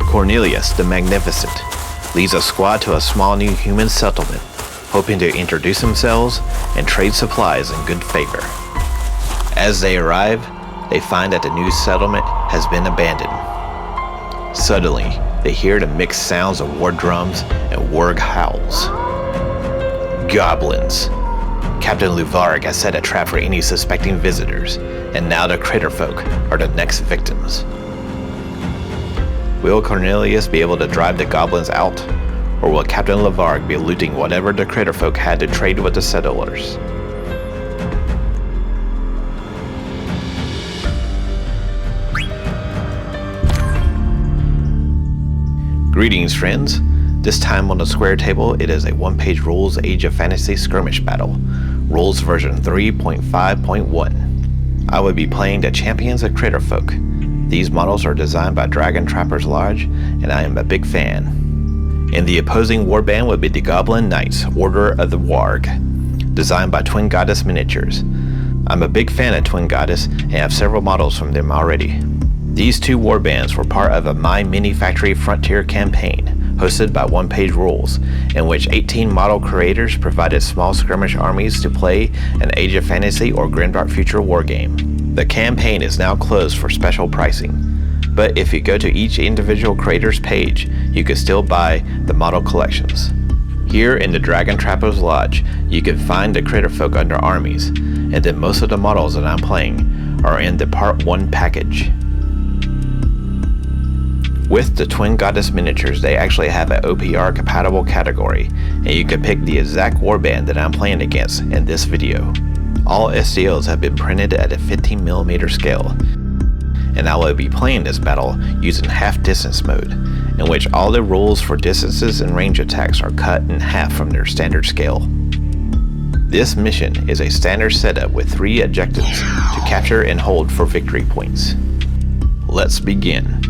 Cornelius the Magnificent leads a squad to a small new human settlement, hoping to introduce themselves and trade supplies in good favor. As they arrive, they find that the new settlement has been abandoned. Suddenly, they hear the mixed sounds of war drums and warg howls. Goblins. Captain Luvarg has set a trap for any suspecting visitors, and now the Critterfolk are the next victims. Will Cornelius be able to drive the goblins out, or will Captain Luvarg be looting whatever the Critterfolk had to trade with the settlers? Greetings, friends. This time on the square table, it is a one-page rules Age of Fantasy Skirmish battle, rules version 3.5.1. I will be playing the champions of Critterfolk. These models are designed by Dragon Trappers Lodge, and I am a big fan. In the opposing warband would be the Goblin Knights, Order of the Warg, designed by Twin Goddess Miniatures. I'm a big fan of Twin Goddess and have several models from them already. These two warbands were part of a My Mini Factory Frontier campaign, hosted by One Page Rules, in which 18 model creators provided small skirmish armies to play an Age of Fantasy or Grimdark Future wargame. The campaign is now closed for special pricing, but if you go to each individual creator's page, you can still buy the model collections. Here in the Dragon Trappers Lodge, you can find the Critterfolk under armies, and then most of the models that I'm playing are in the Part 1 package. With the Twin Goddess Miniatures, they actually have an OPR compatible category, and you can pick the exact warband that I'm playing against in this video. All STLs have been printed at a 15mm scale, and I will be playing this battle using half distance mode, in which all the rules for distances and range attacks are cut in half from their standard scale. This mission is a standard setup with 3 objectives to capture and hold for victory points. Let's begin.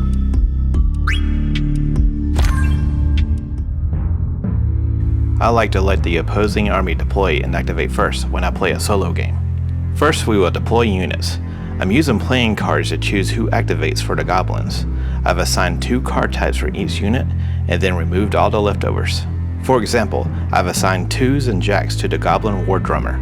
I like to let the opposing army deploy and activate first when I play a solo game. First, we will deploy units. I'm using playing cards to choose who activates for the goblins. I've assigned 2 card types for each unit and then removed all the leftovers. For example, I've assigned 2s and jacks to the goblin war drummer.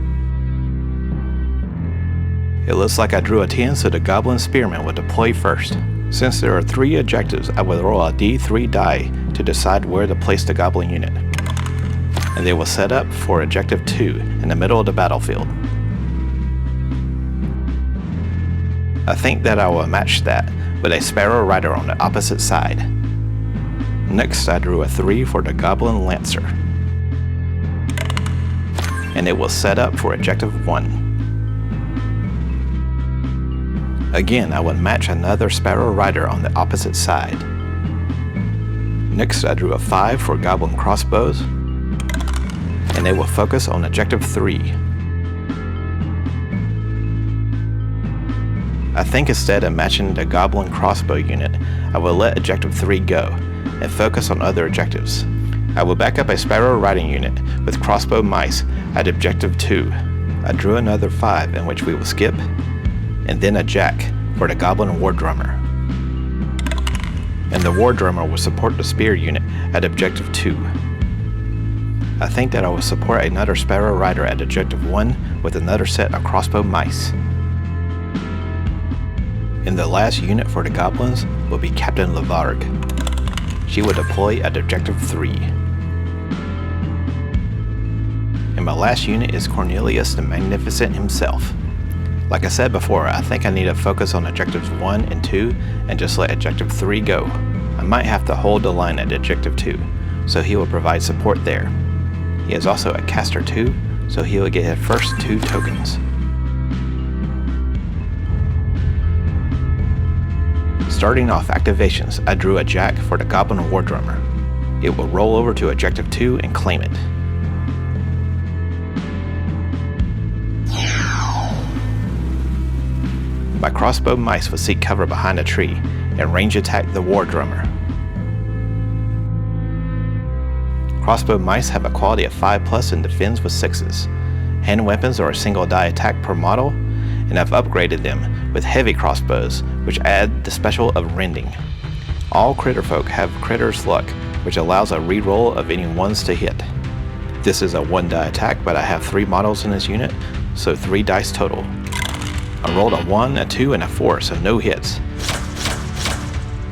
It looks like I drew a 10, so the goblin spearman will deploy first. Since there are 3 objectives, I will roll a D3 die to decide where to place the goblin unit, and they will set up for Objective 2 in the middle of the battlefield. I think that I will match that with a Sparrow Rider on the opposite side. Next, I drew a 3 for the Goblin Lancer, and it will set up for Objective 1. Again, I will match another Sparrow Rider on the opposite side. Next, I drew a 5 for Goblin Crossbows, and they will focus on Objective 3. I think instead of matching the Goblin Crossbow unit, I will let Objective 3 go and focus on other objectives. I will back up a Sparrow Riding unit with Crossbow Mice at Objective 2. I drew another 5 in which we will skip, and then a Jack for the Goblin War Drummer. And the War Drummer will support the Spear unit at Objective 2. I think that I will support another Sparrow Rider at Objective 1 with another set of Crossbow Mice. And the last unit for the Goblins will be Captain Luvarg. She will deploy at Objective 3. And my last unit is Cornelius the Magnificent himself. Like I said before, I think I need to focus on Objectives 1 and 2 and just let Objective 3 go. I might have to hold the line at Objective 2, so he will provide support there. He is also a caster 2, so he will get his first 2 tokens. Starting off activations, I drew a Jack for the Goblin War Drummer. It will roll over to Objective 2 and claim it. My Crossbow Mice will seek cover behind a tree and range attack the War Drummer. Crossbow Mice have a quality of 5+ and defends with 6s. Hand weapons are a single die attack per model, and I've upgraded them with heavy crossbows, which add the special of rending. All Critterfolk have Critter's Luck, which allows a reroll of any ones to hit. This is a 1-die attack, but I have 3 models in this unit, so 3 dice total. I rolled a 1, a 2, and a 4, so no hits.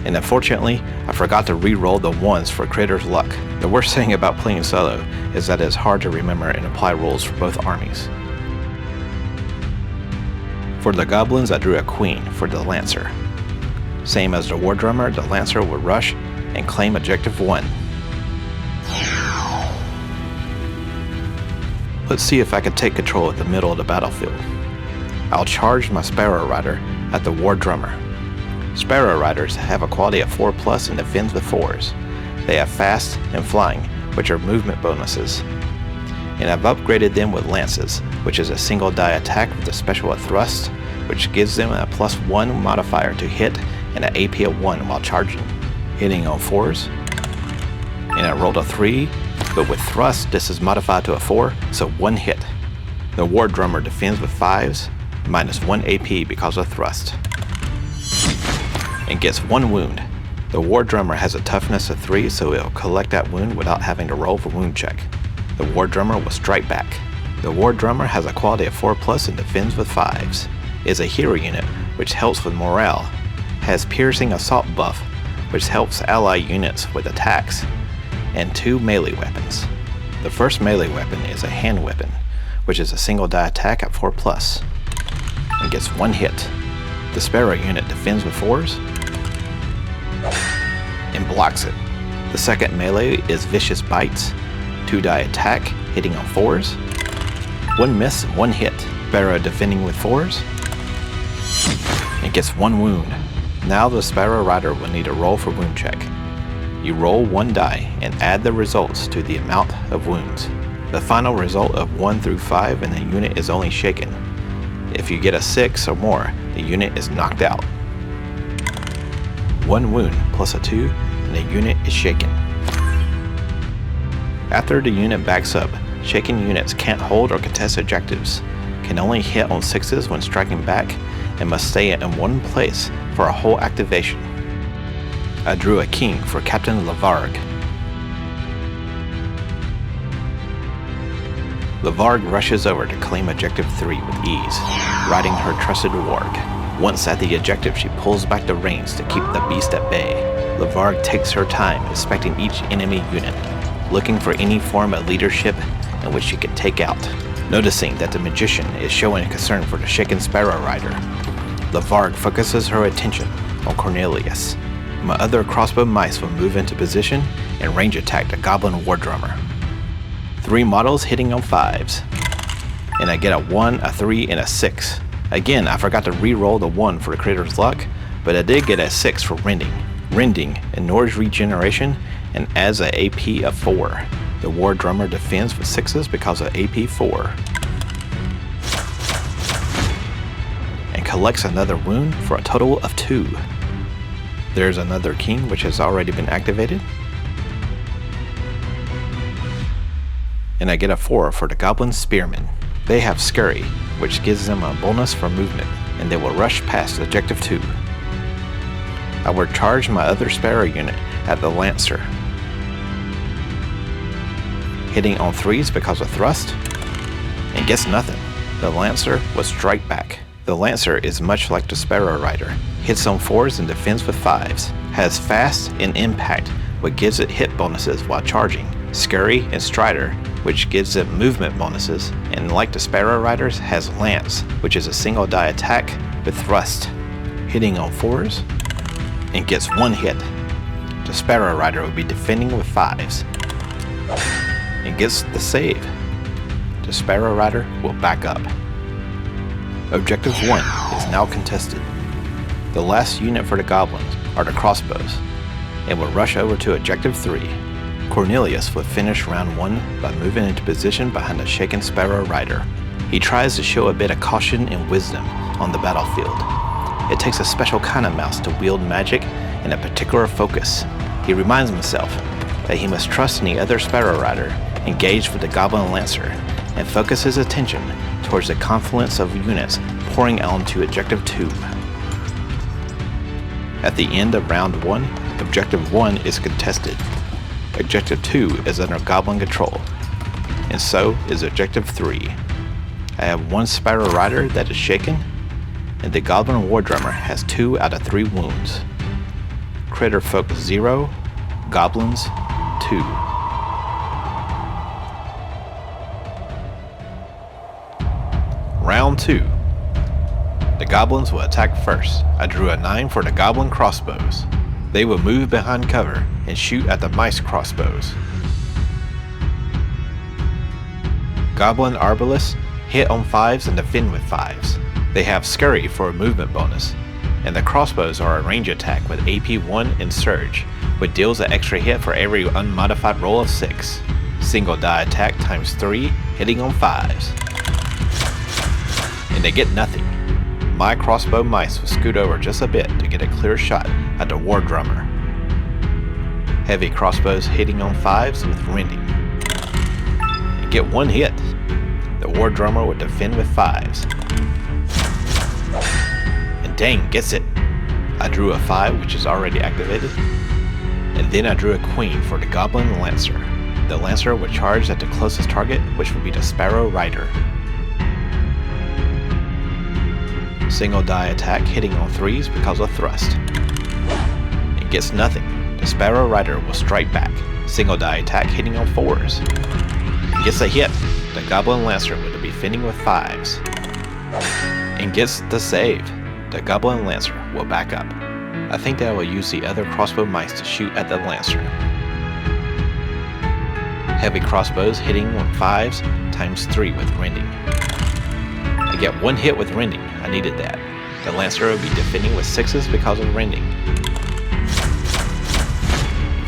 And unfortunately, I forgot to re-roll the 1s for Critter's Luck. The worst thing about playing solo is that it's hard to remember and apply rules for both armies. For the Goblins, I drew a Queen for the Lancer. Same as the War Drummer, the Lancer would rush and claim Objective 1. Let's see if I can take control of the middle of the battlefield. I'll charge my Sparrow Rider at the War Drummer. Sparrow Riders have a quality of 4+ and defends with 4s. They have fast and flying, which are movement bonuses. And I've upgraded them with Lances, which is a single die attack with a special of Thrust, which gives them a +1 modifier to hit and an AP of 1 while charging, hitting on 4s. And I rolled a 3, but with Thrust this is modified to a 4, so 1 hit. The War Drummer defends with 5s, -1 AP because of Thrust, and gets 1 wound. The War Drummer has a toughness of 3, so it'll collect that wound without having to roll for wound check. The War Drummer will strike back. The War Drummer has a quality of 4+ and defends with 5s. Is a hero unit, which helps with morale. Has piercing assault buff, which helps ally units with attacks. And 2 melee weapons. The first melee weapon is a hand weapon, which is a single die attack at 4+, and gets 1 hit. The Sparrow unit defends with 4s, and blocks it. The second melee is Vicious Bites, 2-die attack, hitting on 4s, 1 miss and 1 hit. Sparrow defending with 4s, and gets 1 wound. Now the Sparrow Rider will need a roll for wound check. You roll 1 die and add the results to the amount of wounds. The final result of 1 through 5 and the unit is only shaken. If you get a 6 or more, the unit is knocked out. 1 wound plus a 2 and the unit is shaken. After the unit backs up, shaken units can't hold or contest objectives, can only hit on 6s when striking back, and must stay in one place for a whole activation. I drew a king for Captain Lavarg. Lavarg rushes over to claim Objective 3 with ease, riding her trusted warg. Once at the objective, she pulls back the reins to keep the beast at bay. Lavarg takes her time inspecting each enemy unit, looking for any form of leadership in which she can take out. Noticing that the magician is showing concern for the shaken Sparrow Rider, Lavarg focuses her attention on Cornelius. My other crossbow mice will move into position and range attack the Goblin War Drummer. 3 models hitting on 5s, and I get a 1, a 3, and a 6. Again, I forgot to re-roll the 1 for the Critter's Luck, but I did get a 6 for Rending. Rending ignores regeneration and adds an AP of 4. The War Drummer defends with 6s because of AP 4. And collects another wound for a total of 2. There's another king which has already been activated. And I get a 4 for the Goblin Spearmen. They have Scurry, which gives them a bonus for movement, and they will rush past Objective 2. I will charge my other Sparrow unit at the Lancer, hitting on 3s because of Thrust, and gets nothing. The Lancer will strike back. The Lancer is much like the Sparrow Rider, hits on 4s and defends with 5s, has Fast and Impact, which gives it hit bonuses while charging, Scurry and Strider, which gives it movement bonuses, and like the Sparrow Riders, has Lance, which is a single die attack with Thrust, hitting on 4s, and gets 1 hit. The Sparrow Rider will be defending with 5s, and gets the save. The Sparrow Rider will back up. Objective 1 is now contested. The last unit for the Goblins are the crossbows, and will rush over to Objective 3. Cornelius will finish round 1 by moving into position behind the shaken Sparrow Rider. He tries to show a bit of caution and wisdom on the battlefield. It takes a special kind of mouse to wield magic and a particular focus. He reminds himself that he must trust any other Sparrow Rider engaged with the Goblin Lancer, and focus his attention towards the confluence of units pouring onto Objective 2. At the end of round 1, Objective 1 is contested. Objective 2 is under Goblin control. And so is Objective 3. I have one Spiral Rider that is shaken, and the Goblin War Drummer has 2 out of 3 wounds. Critterfolk 0, Goblins 2. Round 2. The Goblins will attack first. I drew a 9 for the Goblin crossbows. They will move behind cover and shoot at the mice crossbows. Goblin Arbalists hit on 5s and defend with 5s. They have Scurry for a movement bonus, and the crossbows are a range attack with AP 1 and Surge, which deals an extra hit for every unmodified roll of 6. Single die attack times 3, hitting on 5s. And they get nothing. My crossbow mice will scoot over just a bit to get a clear shot at the War Drummer. Heavy crossbows hitting on 5s with Rending. And get 1 hit. The War Drummer would defend with 5s. And dang, gets it. I drew a 5, which is already activated. And then I drew a Queen for the Goblin Lancer. The Lancer would charge at the closest target, which would be the Sparrow Rider. Single die attack hitting on 3s because of thrust. It gets nothing. The Sparrow Rider will strike back. Single die attack hitting on 4s. It gets a hit. The Goblin Lancer will be defending with 5s. And gets the save. The Goblin Lancer will back up. I think that I will use the other crossbow mice to shoot at the Lancer. Heavy crossbows hitting on 5s times 3 with Rending. I get 1 hit with Rending. I needed that. The Lancer will be defending with 6s because of Rending.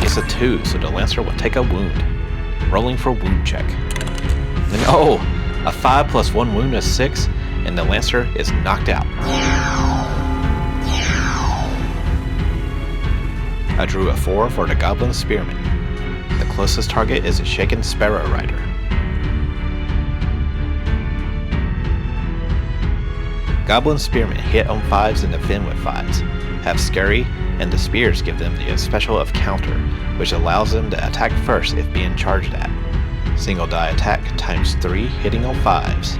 It's a 2, so the Lancer will take a wound. Rolling for wound check. And oh! A 5 plus 1 wound is 6, and the Lancer is knocked out. I drew a 4 for the Goblin Spearman. The closest target is a shaken Sparrow Rider. Goblin Spearmen hit on 5s and defend with 5s, have Scurry, and the spears give them the special of Counter, which allows them to attack first if being charged at. Single die attack times 3 hitting on 5s.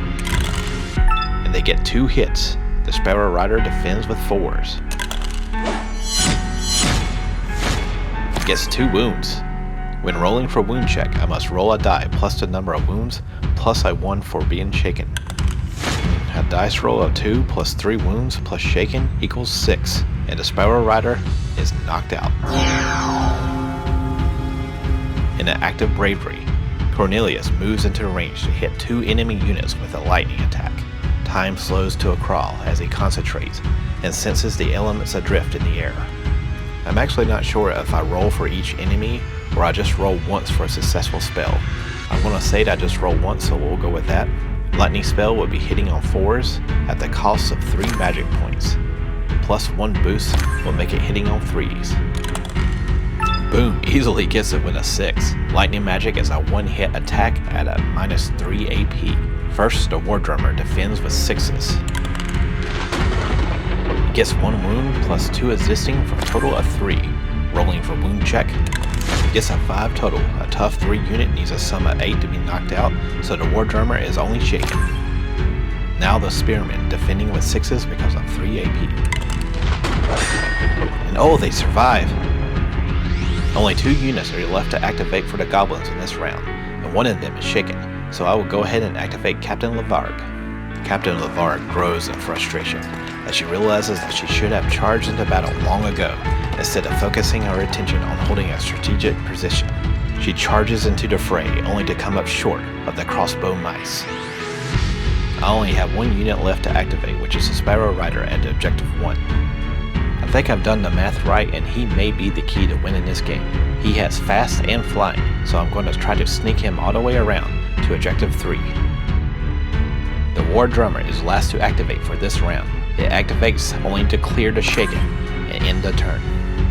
And they get 2 hits. The Sparrow Rider defends with 4s. Gets 2 wounds. When rolling for wound check, I must roll a die plus the number of wounds plus a 1 for being shaken. A dice roll of 2 plus 3 wounds plus shaken equals 6, and the Sparrow Rider is knocked out. In an act of bravery, Cornelius moves into range to hit 2 enemy units with a lightning attack. Time slows to a crawl as he concentrates and senses the elements adrift in the air. I'm actually not sure if I roll for each enemy or I just roll once for a successful spell. I want to say that I just roll once, so we'll go with that. Lightning spell will be hitting on 4s at the cost of 3 magic points. Plus 1 boost will make it hitting on 3s. Boom, easily gets it with a 6. Lightning magic is a 1-hit attack at a minus 3 AP. First, the War Drummer defends with 6s. Gets 1 wound plus 2 existing for a total of 3. Rolling for wound check. Gets a 5 total. A tough 3 unit needs a sum of 8 to be knocked out, so the War Drummer is only shaken. Now the Spearmen defending with 6s because of 3 AP. And oh, they survive! Only 2 units are left to activate for the Goblins in this round, and one of them is shaken, so I will go ahead and activate Captain Lavargue. Captain Lavargue grows in frustration as she realizes that she should have charged into battle long ago instead of focusing her attention on holding a strategic position. She charges into the fray only to come up short of the crossbow mice. I only have 1 unit left to activate, which is the Sparrow Rider at Objective 1. I think I've done the math right, and he may be the key to winning this game. He has fast and flying, so I'm going to try to sneak him all the way around to Objective 3. The War Drummer is last to activate for this round. It activates only to clear the shaken and end the turn.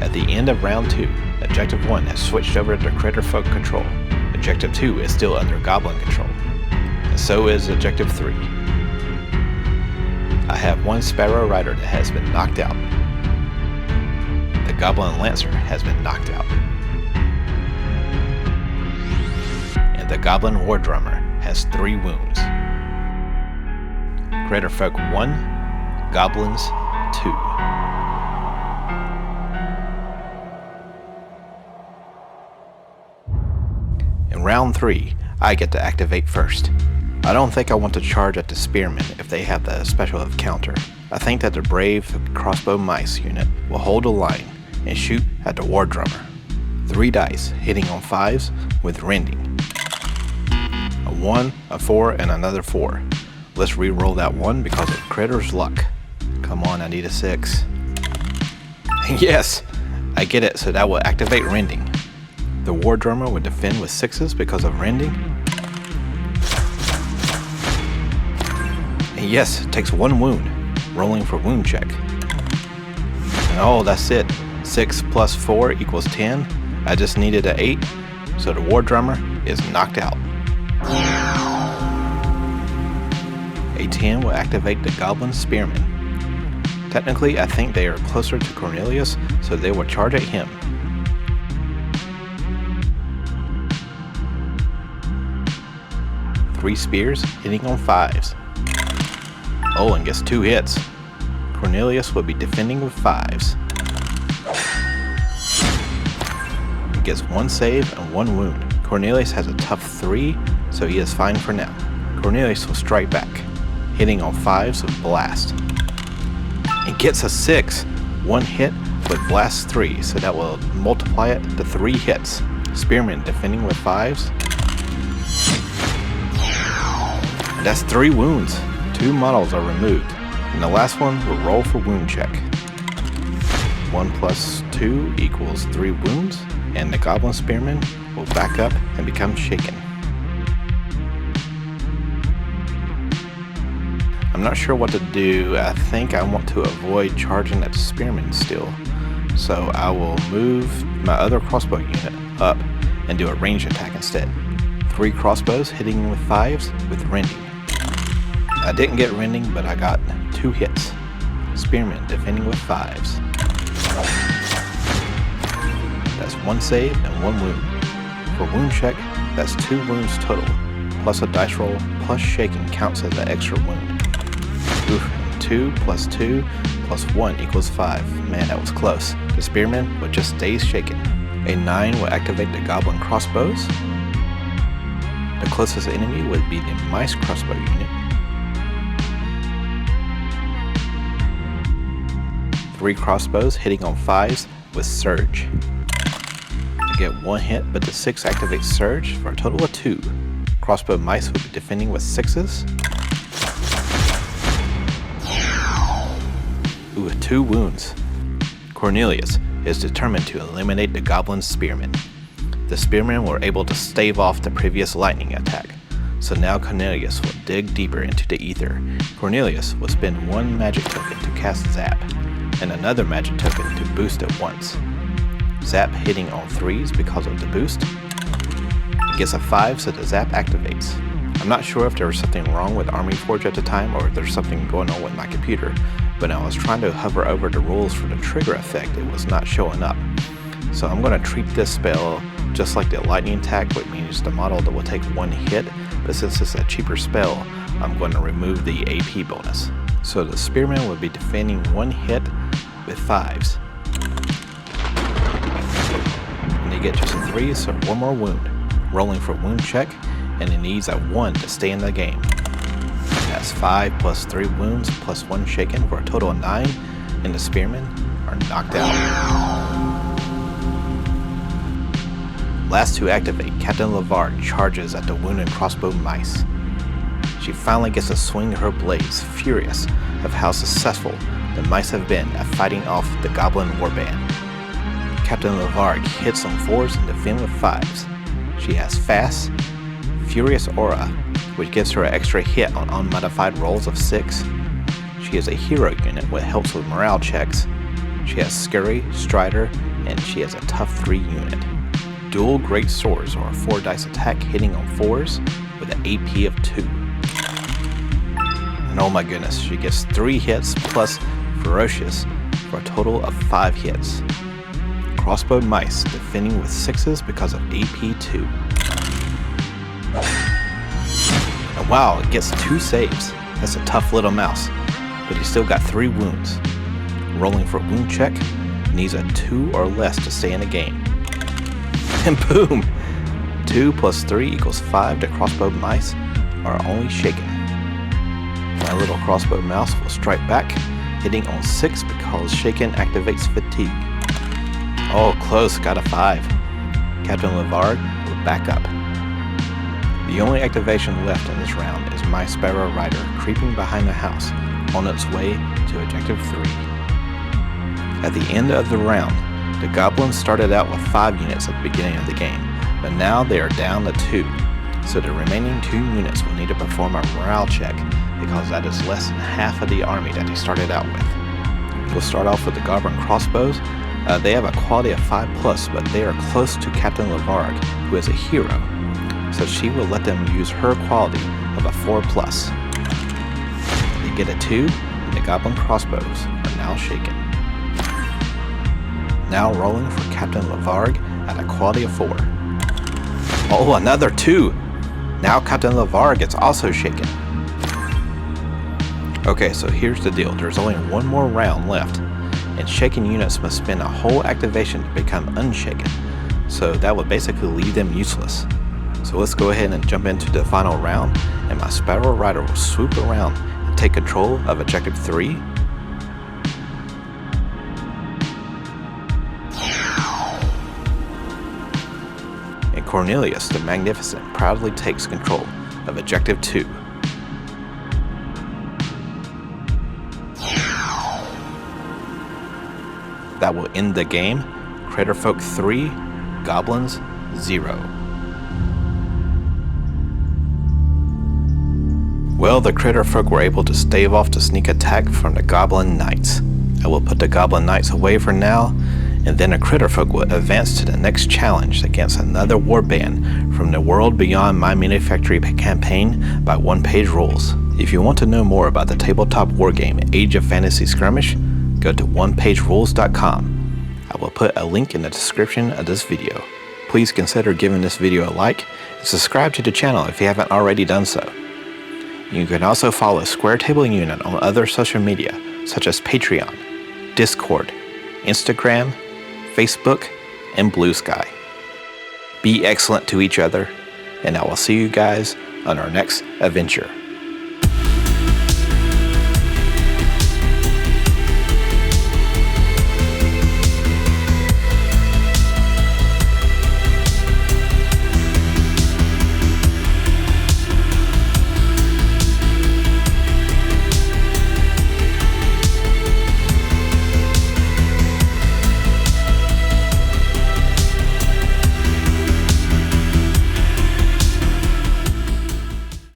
At the end of round 2, Objective 1 has switched over to Critterfolk control. Objective 2 is still under Goblin control. And so is Objective 3. I have 1 Sparrow Rider that has been knocked out. The Goblin Lancer has been knocked out. And the Goblin War Drummer has 3 wounds. Critterfolk 1, Goblins 2. In round 3, I get to activate first. I don't think I want to charge at the Spearmen if they have the special of counter. I think that the Brave Crossbow Mice unit will hold a line and shoot at the War Drummer. 3 dice hitting on 5s with rending. A 1, a 4, and another 4. Let's re-roll that 1 because of Critter's luck. Come on, I need a 6. Yes, I get it, so that will activate rending. The War Drummer would defend with 6s because of rending. And yes, it takes 1 wound, rolling for wound check. And oh, that's it. 6 plus 4 equals 10. I just needed an 8, so the War Drummer is knocked out. A 10 will activate the Goblin Spearmen. Technically, I think they are closer to Cornelius, so they will charge at him. Three spears hitting on 5s. Oh, and gets 2 hits. Cornelius will be defending with 5s. He gets 1 save and 1 wound. Cornelius has a tough 3, so he is fine for now. Cornelius will strike back, hitting on 5s with Blast. It gets a 6, 1 hit with Blast 3, so that will multiply it to 3 hits. Spearman defending with 5s. And that's 3 wounds. 2 models are removed, and the last one will roll for wound check. 1 plus 2 equals 3 wounds, and the Goblin Spearman will back up and become shaken. I'm not sure what to do. I think I want to avoid charging at the Spearman still, so I will move my other crossbow unit up and do a range attack instead. 3 crossbows hitting with 5s with rending. I didn't get rending, but I got 2 hits. Spearman defending with 5s. That's 1 save and 1 wound. For wound check, that's 2 wounds total, plus a dice roll, plus shaking counts as an extra wound. Oof, 2 plus 2 plus 1 equals 5. Man, that was close. The Spearman would just stay shaken. A 9 will activate the Goblin crossbows. The closest enemy would be the Mice crossbow unit. 3 crossbows hitting on 5s with Surge. I get 1 hit, but the 6 activates Surge for a total of 2. Crossbow Mice will be defending with 6s. Ooh, 2 wounds. Cornelius is determined to eliminate the Goblin Spearmen. The Spearmen were able to stave off the previous lightning attack, so now Cornelius will dig deeper into the ether. Cornelius will spend 1 magic token to cast Zap, and another magic token to boost it once. Zap hitting on 3s because of the boost. It gets a 5, so the Zap activates. I'm not sure if there was something wrong with Army Forge at the time, or if there's something going on with my computer, but when I was trying to hover over the rules for the trigger effect, it was not showing up. So I'm going to treat this spell just like the lightning attack, which means the model that will take 1 hit, but since it's a cheaper spell, I'm going to remove the AP bonus. So the Spearman will be defending 1 hit with 5s. And they get just a 3, so 1 more wound. Rolling for wound check, and it needs a 1 to stay in the game. That's 5 plus 3 wounds plus 1 shaken for a total of 9, and the Spearmen are knocked out. Last to activate, Captain Lavard charges at the wounded crossbow Mice. She finally gets to swing her blades, furious of how successful the Mice have been at fighting off the Goblin Warband. Captain Lavard hits on 4s and defends with 5s. She has Fast, Furious Aura, which gives her an extra hit on unmodified rolls of 6. She is a hero unit which helps with morale checks. She has Scurry, Strider, and she has a tough 3 unit. Dual Great Swords or a 4 dice attack hitting on 4s with an AP of 2. And oh my goodness, she gets 3 hits plus Ferocious for a total of 5 hits. crossbow mice, defending with 6s because of AP 2. And wow, it gets 2 saves. That's a tough little mouse, but he's still got 3 wounds. Rolling for wound check, needs a 2 or less to stay in the game. And boom! 2 plus 3 equals 5 to crossbow mice are only shaken. My little crossbow mouse will strike back, hitting on 6 because shaken activates fatigue. Oh, close, got a 5. Captain Lavard will back up. The only activation left in this round is my Sparrow Rider creeping behind the house on its way to Objective 3. At the end of the round, the Goblins started out with 5 units at the beginning of the game, but now they are down to 2, so the remaining 2 units will need to perform a morale check because that is less than half of the army that they started out with. We'll start off with the Goblin crossbows. They have a quality of 5+, but they are close to Captain Lavargue, who is a hero, so she will let them use her quality of a 4+. They get a 2, and the Goblin crossbows are now shaken. Now rolling for Captain Lavargue at a quality of 4. Oh, another 2! Now Captain Lavargue gets also shaken. Okay, so here's the deal. There's only one more round left, and shaken units must spend a whole activation to become unshaken, so that would basically leave them useless. So let's go ahead and jump into the final round, and my Sparrow Rider will swoop around and take control of Objective 3. And Cornelius the Magnificent proudly takes control of Objective 2. That will end the game. Critterfolk 3, Goblins 0. Well, the Critterfolk were able to stave off the sneak attack from the Goblin Knights. I will put the Goblin Knights away for now, and then the Critterfolk will advance to the next challenge against another warband from the world beyond my Mini Factory campaign by one-page rules. If you want to know more about the tabletop wargame Age of Fantasy Skirmish, go to onepagerules.com. I will put a link in the description of this video. Please consider giving this video a like and subscribe to the channel if you haven't already done so. You can also follow Square Table Unit on other social media such as Patreon, Discord, Instagram, Facebook, and Blue Sky. Be excellent to each other, and I will see you guys on our next adventure.